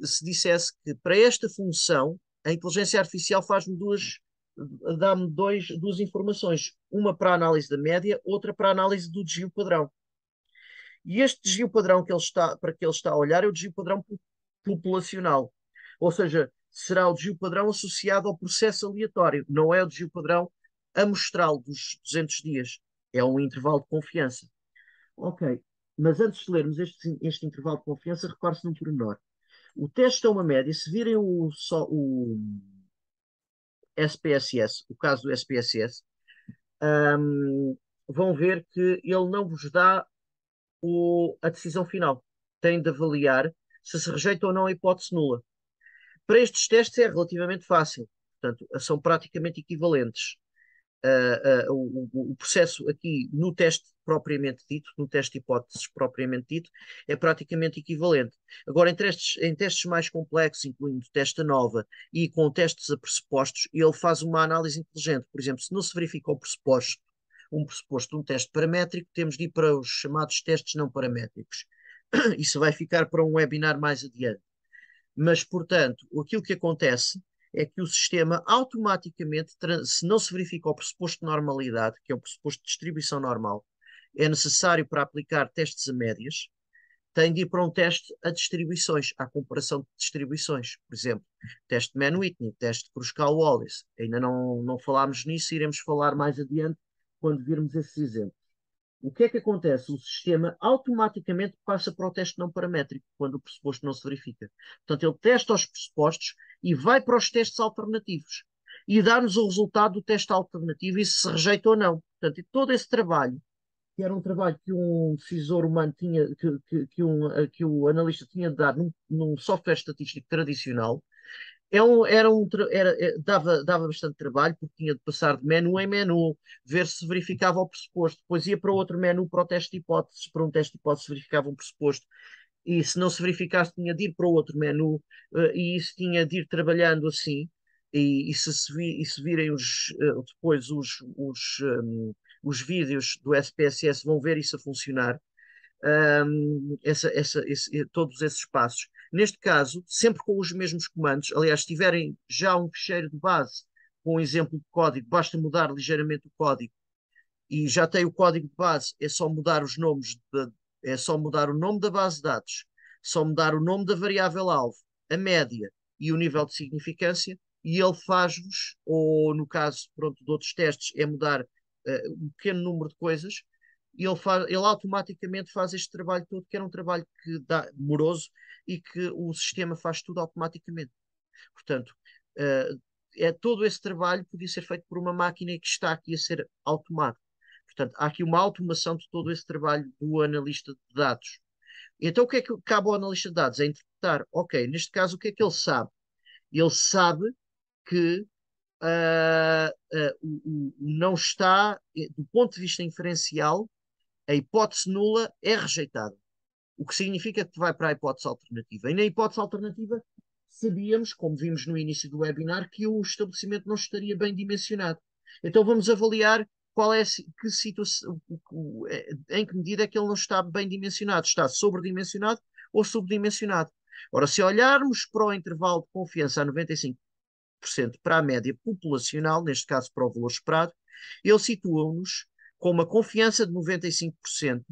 se dissesse que para esta função a inteligência artificial faz-me dá-me duas informações, uma para a análise da média, outra para a análise do desvio padrão. E este desvio padrão para que ele está a olhar é o desvio padrão populacional. Ou seja, será o desvio padrão associado ao processo aleatório, não é o desvio padrão amostral dos 200 dias. É um intervalo de confiança. Ok, mas antes de lermos este intervalo de confiança, repare-se num pormenor. O teste é uma média. Se virem o SPSS, o caso do SPSS, vão ver que ele não vos dá a decisão final. Tem de avaliar se rejeita ou não a hipótese nula. Para estes testes é relativamente fácil, portanto, são praticamente equivalentes. O processo aqui no teste propriamente dito, no teste de hipóteses propriamente dito, é praticamente equivalente. Agora, em testes mais complexos, incluindo teste nova e com testes a pressupostos, ele faz uma análise inteligente. Por exemplo, se não se verifica o pressuposto, um pressuposto de um teste paramétrico, temos de ir para os chamados testes não paramétricos. Isso vai ficar para um webinar mais adiante. Mas, portanto, aquilo que acontece é que o sistema automaticamente, se não se verifica o pressuposto de normalidade, que é o pressuposto de distribuição normal, é necessário para aplicar testes a médias, tem de ir para um teste a distribuições, à comparação de distribuições. Por exemplo, teste de Mann-Whitney, teste de Kruskal-Wallis. Ainda não falámos nisso, iremos falar mais adiante quando virmos esses exemplos. O que é que acontece? O sistema automaticamente passa para o teste não paramétrico, quando o pressuposto não se verifica. Portanto, ele testa os pressupostos e vai para os testes alternativos. E dá-nos o resultado do teste alternativo e se rejeita ou não. Portanto, todo esse trabalho, que era um trabalho que um decisor humano tinha, que o analista tinha de dar num software estatístico tradicional, dava bastante trabalho, porque tinha de passar de menu em menu, ver se verificava o pressuposto, depois ia para outro menu para o teste de hipóteses, para um teste de hipóteses verificava um pressuposto, e se não se verificasse, tinha de ir para o outro menu, e isso tinha de ir trabalhando assim. E se virem depois os vídeos do SPSS, vão ver isso a funcionar, todos esses passos. Neste caso, sempre com os mesmos comandos. Aliás, se tiverem já um ficheiro de base com um exemplo de código, basta mudar ligeiramente o código e já tem o código de base, é só mudar os nomes, é só mudar o nome da base de dados, só mudar o nome da variável alvo, a média e o nível de significância, e ele faz-vos, ou no caso, pronto, de outros testes, é mudar um pequeno número de coisas, e ele automaticamente faz este trabalho todo, que era um trabalho que dá moroso e que o sistema faz tudo automaticamente. Portanto, uh, todo esse trabalho podia ser feito por uma máquina que está aqui a ser automado. Portanto, há aqui uma automação de todo esse trabalho do analista de dados. Então, o que é que cabe ao analista de dados? É interpretar, ok, neste caso, o que é que ele sabe? Ele sabe que não está, do ponto de vista inferencial, a hipótese nula é rejeitada, o que significa que vai para a hipótese alternativa. E na hipótese alternativa, sabíamos, como vimos no início do webinar, que o estabelecimento não estaria bem dimensionado. Então vamos avaliar qual é que situação, em que medida é que ele não está bem dimensionado, está sobredimensionado ou subdimensionado. Ora, se olharmos para o intervalo de confiança a 95% para a média populacional, neste caso para o valor esperado, ele situa-nos com uma confiança de 95%,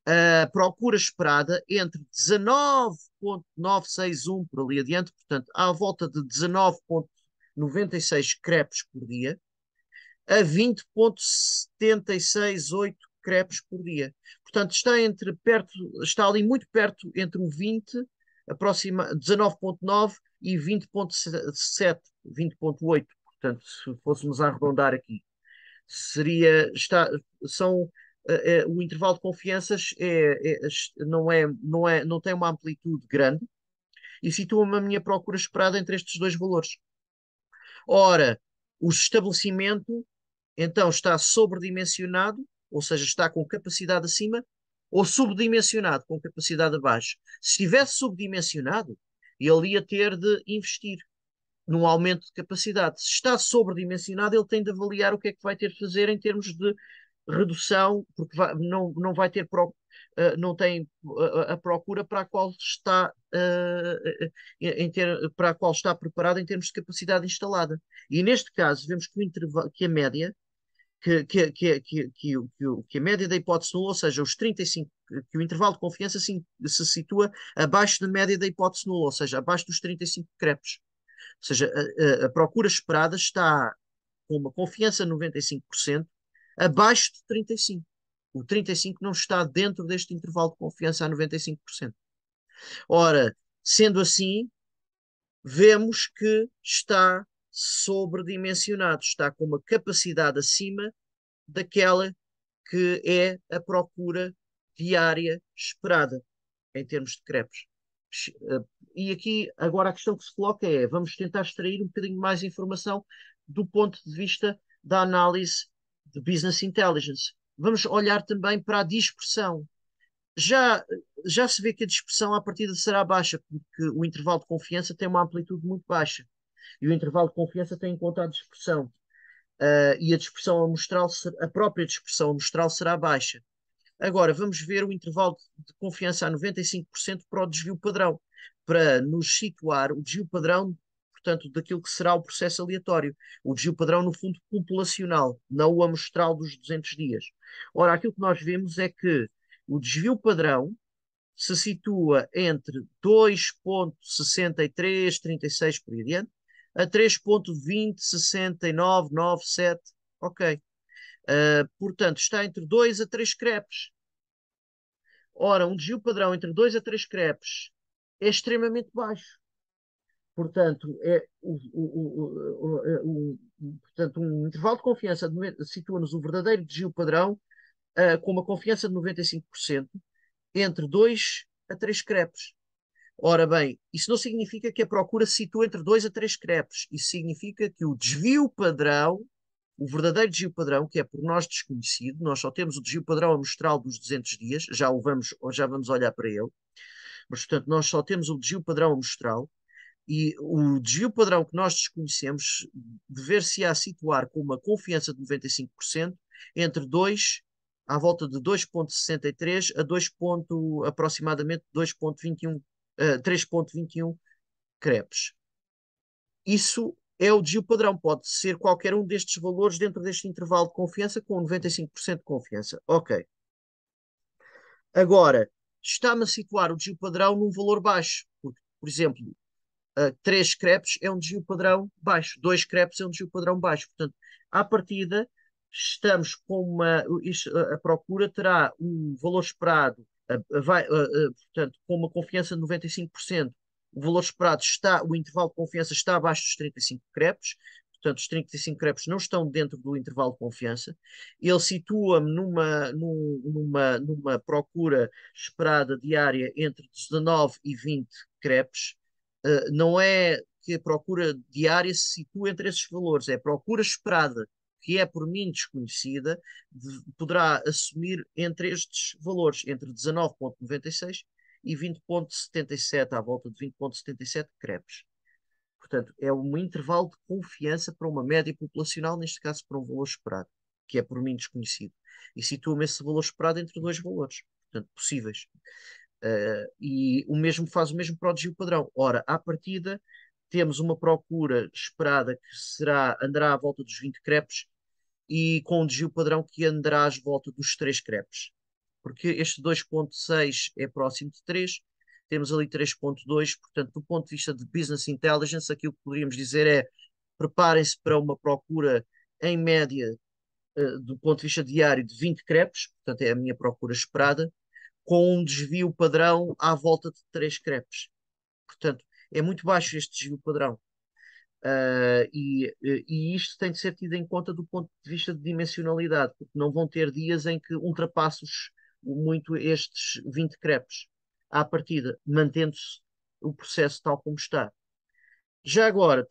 a procura esperada entre 19,961 por ali adiante, portanto, à volta de 19,96 crepes por dia, a 20,768 crepes por dia. Portanto, está ali muito perto entre o 20, 19,9 e 20,7, 20,8. Portanto, se fôssemos arredondar aqui, são o intervalo de confianças não tem uma amplitude grande e situa-me a minha procura esperada entre estes dois valores. Ora, o estabelecimento então está sobredimensionado, ou seja, está com capacidade acima, ou subdimensionado, com capacidade abaixo. Se estivesse subdimensionado, ele ia ter de investir num aumento de capacidade. Se está sobredimensionado, ele tem de avaliar o que é que vai ter de fazer em termos de redução, porque não vai ter não tem a procura para a qual está para a qual está preparado em termos de capacidade instalada. E neste caso, vemos que, que a média que a média da hipótese nula, ou seja, os 35, que o intervalo de confiança se situa abaixo da média da hipótese nula, ou seja, abaixo dos 35 crepes. Ou seja, a procura esperada está com uma confiança de 95% abaixo de 35%. O 35% não está dentro deste intervalo de confiança a 95%. Ora, sendo assim, vemos que está sobredimensionado, está com uma capacidade acima daquela que é a procura diária esperada em termos de crepes. E aqui, agora, a questão que se coloca é: vamos tentar extrair um bocadinho mais informação do ponto de vista da análise de business intelligence. Vamos olhar também para a dispersão. Já, já se vê que a dispersão à partida será baixa, porque o intervalo de confiança tem uma amplitude muito baixa. E o intervalo de confiança tem em conta a dispersão. E a dispersão amostral, a própria dispersão amostral será baixa. Agora, vamos ver o intervalo de confiança a 95% para o desvio padrão, para nos situar o desvio padrão, portanto, daquilo que será o processo aleatório. O desvio padrão, no fundo, populacional, não o amostral dos 200 dias. Ora, aquilo que nós vemos é que o desvio padrão se situa entre 2,6336 por aí adiante, a 3,206997. Ok. Portanto, está entre 2 a 3 crepes. Ora, um desvio padrão entre 2 a 3 crepes é extremamente baixo. Portanto, portanto, um intervalo de confiança situa-nos o verdadeiro desvio padrão com uma confiança de 95% entre 2 a 3 crepes. Ora bem, isso não significa que a procura se situa entre 2 a 3 crepes. Isso significa que o desvio padrão, o verdadeiro desvio padrão, que é por nós desconhecido, nós só temos o desvio padrão amostral dos 200 dias, já vamos olhar para ele, mas portanto nós só temos o desvio padrão amostral e o desvio padrão que nós desconhecemos dever-se-á situar com uma confiança de 95% entre 2 à volta de 2,63 a 2, aproximadamente 2,21, 3,21 crepes. Isso é o desvio padrão, pode ser qualquer um destes valores dentro deste intervalo de confiança com 95% de confiança. Ok. Agora, está-me a situar o desvio padrão num valor baixo, porque, por exemplo, 3 crepes é um desvio padrão baixo, 2 crepes é um desvio padrão baixo. Portanto, à partida, estamos com a procura terá um valor esperado, portanto, com uma confiança de 95%. O valor esperado está, o intervalo de confiança está abaixo dos 35 crepes, portanto, os 35 crepes não estão dentro do intervalo de confiança. Ele situa-me numa procura esperada diária entre 19 e 20 crepes. Não é que a procura diária se situa entre esses valores, é a procura esperada, que é por mim desconhecida, poderá assumir entre estes valores, entre 19,96 e 20,77, à volta de 20,77 crepes. Portanto, é um intervalo de confiança para uma média populacional, neste caso para um valor esperado, que é por mim desconhecido. E situa-me esse valor esperado entre dois valores, portanto, possíveis. E o mesmo faz o mesmo para o desvio padrão. Ora, à partida, temos uma procura esperada que andará à volta dos 20 crepes e com um desvio padrão que andará à volta dos 3 crepes. Porque este 2,6 é próximo de 3, temos ali 3,2, portanto, do ponto de vista de business intelligence, aquilo que poderíamos dizer é: preparem-se para uma procura em média, do ponto de vista diário, de 20 crepes, portanto, é a minha procura esperada, com um desvio padrão à volta de 3 crepes. Portanto, é muito baixo este desvio padrão. E isto tem de ser tido em conta do ponto de vista de dimensionalidade, porque não vão ter dias em que ultrapassos muito estes 20 crepes à partida, mantendo-se o processo tal como está. Já agora,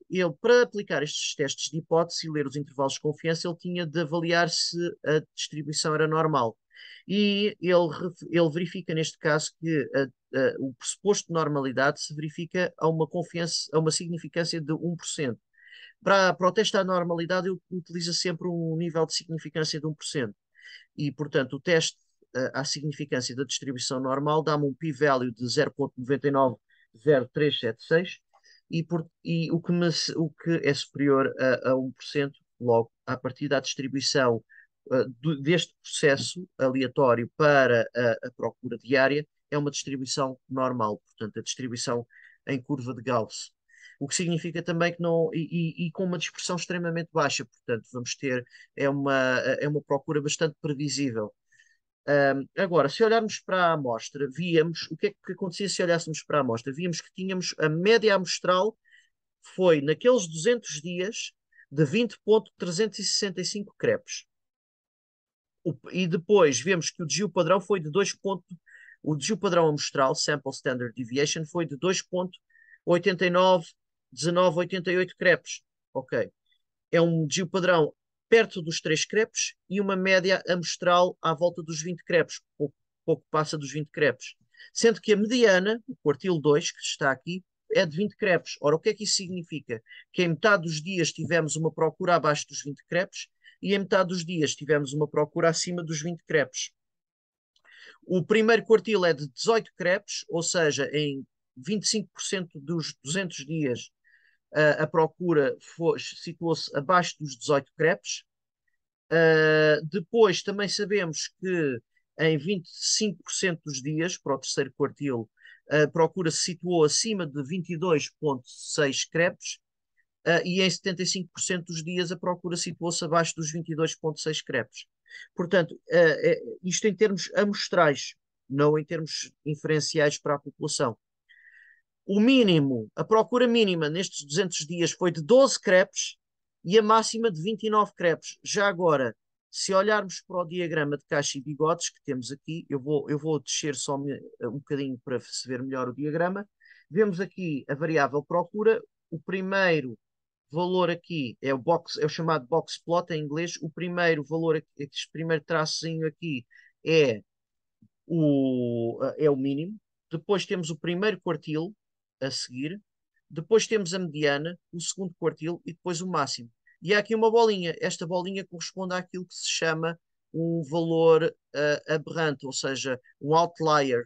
ele, para aplicar estes testes de hipótese e ler os intervalos de confiança, ele tinha de avaliar se a distribuição era normal. E ele verifica, neste caso, que o pressuposto de normalidade se verifica a uma confiança, a uma significância de 1%. Para o teste à normalidade, eu utilizo sempre um nível de significância de 1%. E, portanto, o teste à significância da distribuição normal dá-me um p-value de 0,9900376 e o que é superior a 1%, logo, a partir da distribuição deste processo aleatório para a procura diária, é uma distribuição normal, portanto, a distribuição em curva de Gauss. O que significa também que não, e com uma dispersão extremamente baixa, portanto, vamos ter, é uma procura bastante previsível. Agora, se olharmos para a amostra, víamos o que é que acontecia se olhássemos para a amostra. Víamos que tínhamos a média amostral foi naqueles 200 dias de 20,365 crepes. E depois vemos que o desvio padrão foi de 2. O desvio padrão amostral, Sample Standard Deviation, foi de 2,891988 crepes. Ok. É um desvio padrão perto dos 3 crepes e uma média amostral à volta dos 20 crepes, pouco passa dos 20 crepes. Sendo que a mediana, o quartil 2, que está aqui, é de 20 crepes. Ora, o que é que isso significa? Que em metade dos dias tivemos uma procura abaixo dos 20 crepes e em metade dos dias tivemos uma procura acima dos 20 crepes. O primeiro quartil é de 18 crepes, ou seja, em 25% dos 200 dias a procura situou-se abaixo dos 18 crepes. Depois também sabemos que em 25% dos dias, para o terceiro quartil, a procura se situou acima de 22,6 crepes, e em 75% dos dias a procura situou-se abaixo dos 22,6 crepes. Portanto, isto em termos amostrais, não em termos inferenciais para a população. O mínimo, a procura mínima nestes 200 dias foi de 12 crepes e a máxima de 29 crepes. Já agora, se olharmos para o diagrama de caixa e bigodes que temos aqui, eu vou descer só um bocadinho para se ver melhor o diagrama. Vemos aqui a variável procura. O primeiro valor aqui é o chamado box plot em inglês. O primeiro valor, este primeiro traçozinho aqui é é o mínimo. Depois temos o primeiro quartil a seguir. Depois temos a mediana, o segundo quartil e depois o máximo. E há aqui uma bolinha. Esta bolinha corresponde àquilo que se chama um valor aberrante, ou seja, um outlier.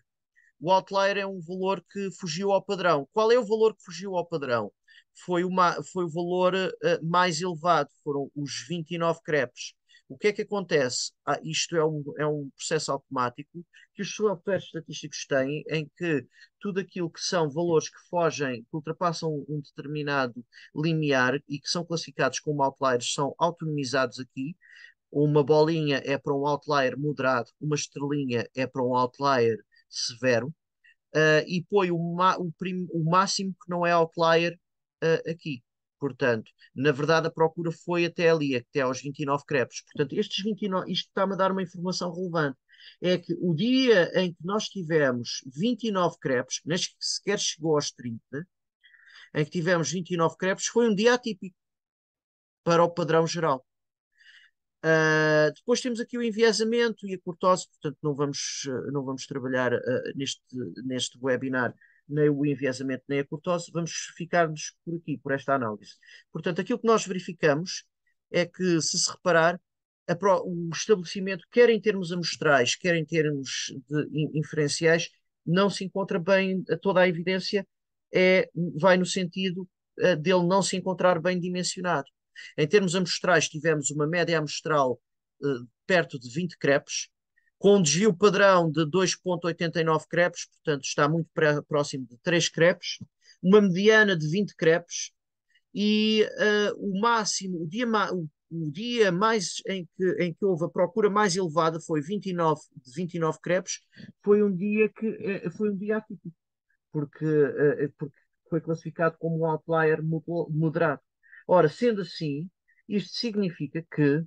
O outlier é um valor que fugiu ao padrão. Qual é o valor que fugiu ao padrão? Foi o valor mais elevado, foram os 29 crepes. O que é que acontece? Isto é um processo automático que os softwares estatísticos têm, em que tudo aquilo que são valores que fogem, que ultrapassam um determinado limiar e que são classificados como outliers, são autonomizados aqui. Uma bolinha é para um outlier moderado, uma estrelinha é para um outlier severo, e põe o máximo que não é outlier aqui. Portanto, na verdade, a procura foi até ali, até aos 29 crepes. Portanto, estes 29, isto está-me a dar uma informação relevante. É que o dia em que nós tivemos 29 crepes, nem sequer chegou aos 30, em que tivemos 29 crepes, foi um dia atípico para o padrão geral. Depois temos aqui o enviesamento e a cortose, portanto não vamos trabalhar neste webinar nem o enviesamento nem a cortose, vamos ficar-nos por aqui, por esta análise. Portanto, aquilo que nós verificamos é que, se reparar, o estabelecimento, quer em termos amostrais, quer em termos inferenciais, não se encontra bem, toda a evidência vai no sentido dele não se encontrar bem dimensionado. Em termos amostrais, tivemos uma média amostral perto de 20 crepes, com um desvio padrão de 2,89 crepes, portanto está muito próximo de 3 crepes, uma mediana de 20 crepes e o máximo, o dia mais em que houve a procura mais elevada foi 29 crepes, foi um dia atípico, porque foi classificado como um outlier moderado. Ora, sendo assim, isto significa que,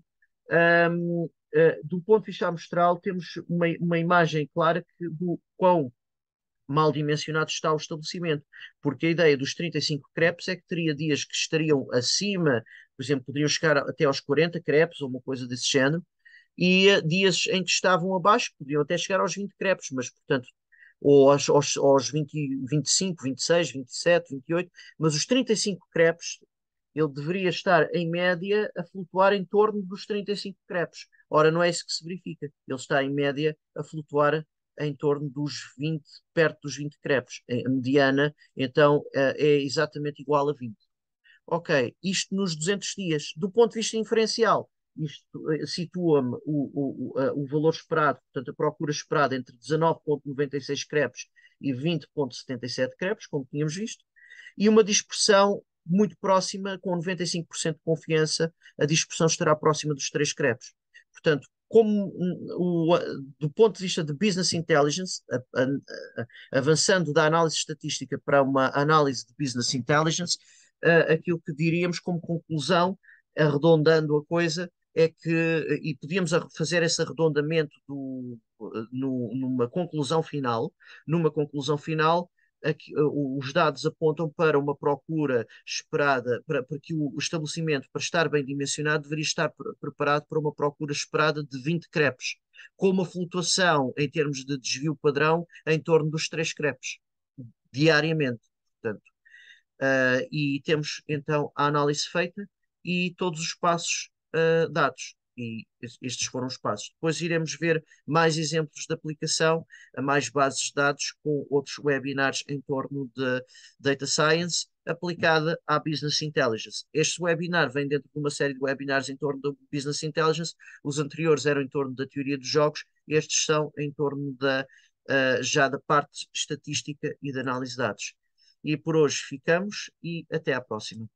do ponto de vista amostral, temos uma imagem clara do quão mal dimensionado está o estabelecimento, porque a ideia dos 35 crepes é que teria dias que estariam acima, por exemplo, poderiam chegar até aos 40 crepes ou uma coisa desse género, e dias em que estavam abaixo, podiam até chegar aos 20 crepes, mas, portanto, ou aos 20, 25, 26, 27, 28, mas os 35 crepes, ele deveria estar, em média, a flutuar em torno dos 35 crepes. Ora, não é isso que se verifica. Ele está, em média, a flutuar em torno dos 20, perto dos 20 crepes. A mediana, então, é exatamente igual a 20. Ok, isto nos 200 dias. Do ponto de vista inferencial, isto situa-me o valor esperado, portanto, a procura esperada entre 19,96 crepes e 20,77 crepes, como tínhamos visto, e uma dispersão muito próxima, com 95% de confiança, a dispersão estará próxima dos 3 crepes. Portanto, do ponto de vista de business intelligence, avançando da análise estatística para uma análise de business intelligence, aquilo que diríamos como conclusão, arredondando a coisa, é que, e podíamos fazer esse arredondamento numa conclusão final, aqui, os dados apontam para uma procura esperada, para que o estabelecimento, para estar bem dimensionado, deveria estar preparado para uma procura esperada de 20 crepes, com uma flutuação em termos de desvio padrão em torno dos 3 crepes, diariamente. Portanto, e temos então a análise feita e todos os passos dados. E estes foram os passos. Depois iremos ver mais exemplos de aplicação a mais bases de dados com outros webinars em torno de Data Science aplicada à Business Intelligence. Este webinar vem dentro de uma série de webinars em torno do Business Intelligence. Os anteriores eram em torno da teoria dos jogos. Estes são em torno já da parte estatística e da análise de dados. E por hoje ficamos e até à próxima.